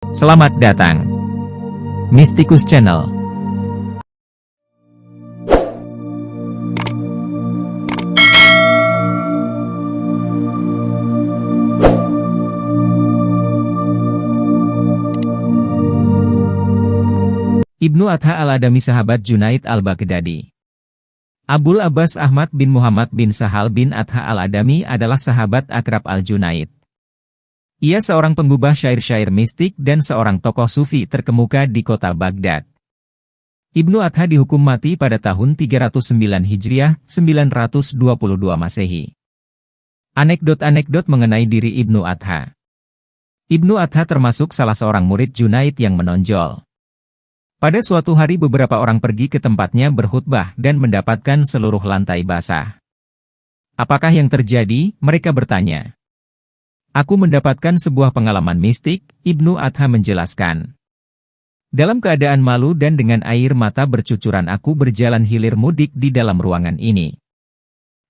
Selamat datang, Mystikus Channel. Ibnu Adha al-Adami sahabat Junaid al-Baghdadi. Abul Abbas Ahmad bin Muhammad bin Sahal bin Adha al-Adami adalah sahabat akrab al-Junaid. Ia seorang penggubah syair-syair mistik dan seorang tokoh sufi terkemuka di kota Baghdad. Ibnu Adha dihukum mati pada tahun 309 Hijriah, 922 Masehi. Anekdot-anekdot mengenai diri Ibnu Adha. Ibnu Adha termasuk salah seorang murid Junaid yang menonjol. Pada suatu hari beberapa orang pergi ke tempatnya berkhutbah dan mendapatkan seluruh lantai basah. Apakah yang terjadi? Mereka bertanya. Aku mendapatkan sebuah pengalaman mistik, Ibnu Adha menjelaskan. Dalam keadaan malu dan dengan air mata bercucuran aku berjalan hilir mudik di dalam ruangan ini.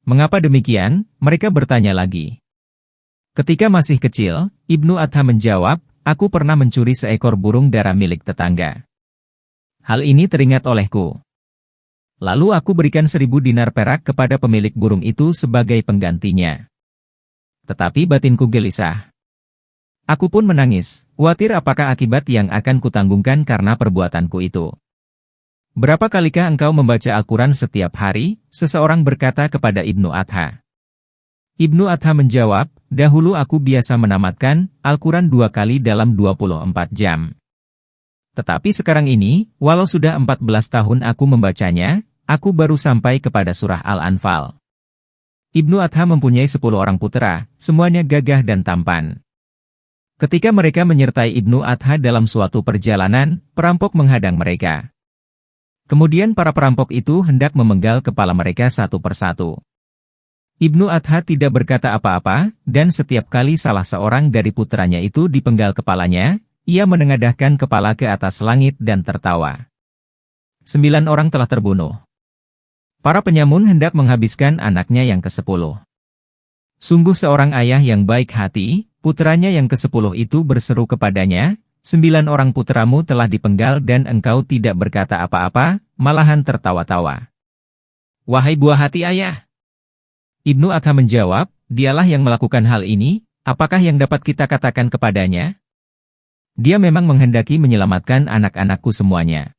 Mengapa demikian? Mereka bertanya lagi. Ketika masih kecil, Ibnu Adha menjawab, aku pernah mencuri seekor burung dara milik tetangga. Hal ini teringat olehku. Lalu aku berikan 1000 dinar perak kepada pemilik burung itu sebagai penggantinya. Tetapi batinku gelisah. Aku pun menangis, khawatir apakah akibat yang akan kutanggungkan karena perbuatanku itu. Berapa kalikah engkau membaca Al-Quran setiap hari? Seseorang berkata kepada Ibnu Adha. Ibnu Adha menjawab, dahulu aku biasa menamatkan Al-Quran 2 kali dalam 24 jam. Tetapi sekarang ini, walau sudah 14 tahun aku membacanya, aku baru sampai kepada surah Al-Anfal. Ibnu Adha mempunyai 10 orang putera, semuanya gagah dan tampan. Ketika mereka menyertai Ibnu Adha dalam suatu perjalanan, perampok menghadang mereka. Kemudian para perampok itu hendak memenggal kepala mereka satu persatu. Ibnu Adha tidak berkata apa-apa, dan setiap kali salah seorang dari puteranya itu dipenggal kepalanya, ia menengadahkan kepala ke atas langit dan tertawa. 9 orang telah terbunuh. Para penyamun hendak menghabiskan anaknya yang ke-10. Sungguh seorang ayah yang baik hati, puteranya yang ke-10 itu berseru kepadanya, 9 orang puteramu telah dipenggal dan engkau tidak berkata apa-apa, malahan tertawa-tawa. Wahai buah hati ayah! Ibnu Adha menjawab, dialah yang melakukan hal ini, apakah yang dapat kita katakan kepadanya? Dia memang menghendaki menyelamatkan anak-anakku semuanya.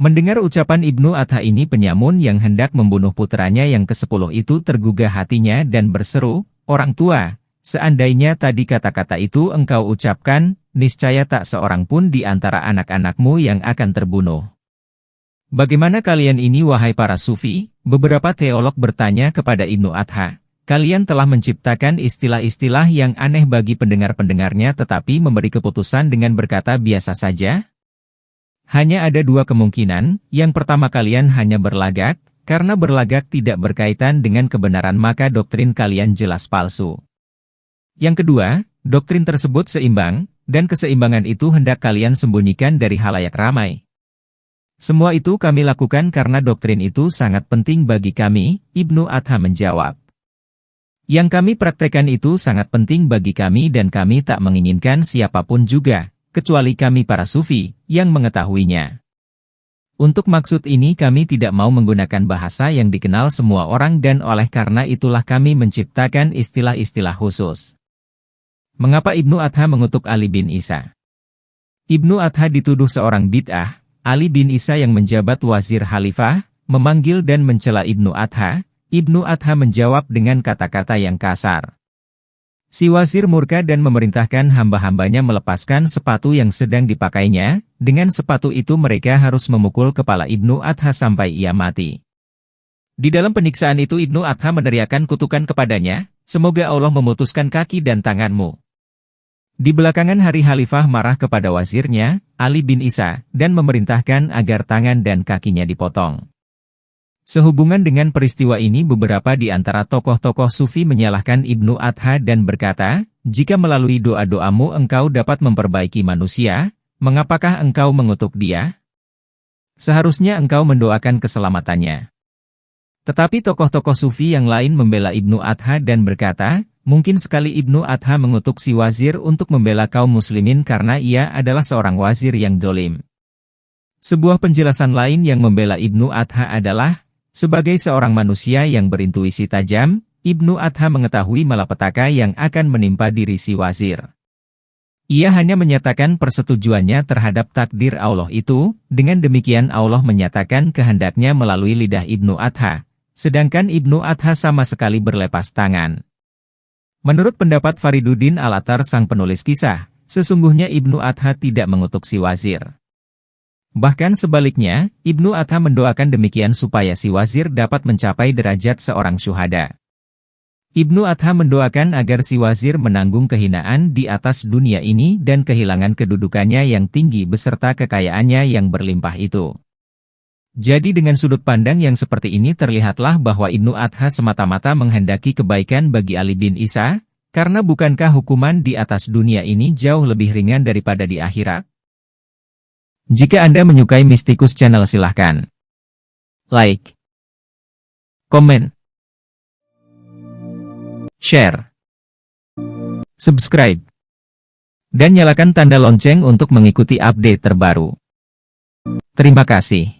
Mendengar ucapan Ibnu Adha ini penyamun yang hendak membunuh puteranya yang ke-10 itu tergugah hatinya dan berseru, orang tua, seandainya tadi kata-kata itu engkau ucapkan, niscaya tak seorang pun di antara anak-anakmu yang akan terbunuh. Bagaimana kalian ini wahai para sufi? Beberapa teolog bertanya kepada Ibnu Adha, kalian telah menciptakan istilah-istilah yang aneh bagi pendengar-pendengarnya tetapi memberi keputusan dengan berkata biasa saja? Hanya ada 2 kemungkinan, yang pertama kalian hanya berlagak, karena berlagak tidak berkaitan dengan kebenaran maka doktrin kalian jelas palsu. Yang kedua, doktrin tersebut seimbang, dan keseimbangan itu hendak kalian sembunyikan dari halayak ramai. Semua itu kami lakukan karena doktrin itu sangat penting bagi kami, Ibnu Adha menjawab. Yang kami praktekkan itu sangat penting bagi kami dan kami tak menginginkan siapapun juga, kecuali kami para sufi, yang mengetahuinya. Untuk maksud ini kami tidak mau menggunakan bahasa yang dikenal semua orang dan oleh karena itulah kami menciptakan istilah-istilah khusus. Mengapa Ibnu Adha mengutuk Ali bin Isa? Ibnu Adha dituduh seorang bid'ah, Ali bin Isa yang menjabat wazir khalifah, memanggil dan mencela Ibnu Adha. Ibnu Adha menjawab dengan kata-kata yang kasar. Si wazir murka dan memerintahkan hamba-hambanya melepaskan sepatu yang sedang dipakainya, dengan sepatu itu mereka harus memukul kepala Ibnu Adha sampai ia mati. Di dalam penyiksaan itu Ibnu Adha meneriakkan kutukan kepadanya, semoga Allah memutuskan kaki dan tanganmu. Di belakangan hari Khalifah marah kepada wazirnya, Ali bin Isa, dan memerintahkan agar tangan dan kakinya dipotong. Sehubungan dengan peristiwa ini beberapa di antara tokoh-tokoh sufi menyalahkan Ibnu Adha dan berkata, jika melalui doa-doamu engkau dapat memperbaiki manusia, mengapakah engkau mengutuk dia? Seharusnya engkau mendoakan keselamatannya. Tetapi tokoh-tokoh sufi yang lain membela Ibnu Adha dan berkata, mungkin sekali Ibnu Adha mengutuk si wazir untuk membela kaum muslimin karena ia adalah seorang wazir yang dolim. Sebuah penjelasan lain yang membela Ibnu Adha adalah, sebagai seorang manusia yang berintuisi tajam, Ibnu Adha mengetahui malapetaka yang akan menimpa diri si wazir. Ia hanya menyatakan persetujuannya terhadap takdir Allah itu, dengan demikian Allah menyatakan kehendaknya melalui lidah Ibnu Adha, sedangkan Ibnu Adha sama sekali berlepas tangan. Menurut pendapat Fariduddin Al-Attar sang penulis kisah, sesungguhnya Ibnu Adha tidak mengutuk si wazir. Bahkan sebaliknya, Ibnu Adha mendoakan demikian supaya si wazir dapat mencapai derajat seorang syuhada. Ibnu Adha mendoakan agar si wazir menanggung kehinaan di atas dunia ini dan kehilangan kedudukannya yang tinggi beserta kekayaannya yang berlimpah itu. Jadi dengan sudut pandang yang seperti ini terlihatlah bahwa Ibnu Adha semata-mata menghendaki kebaikan bagi Ali bin Isa, karena bukankah hukuman di atas dunia ini jauh lebih ringan daripada di akhirat? Jika Anda menyukai Mistikus Channel silahkan like, komen, share, subscribe, dan nyalakan tanda lonceng untuk mengikuti update terbaru. Terima kasih.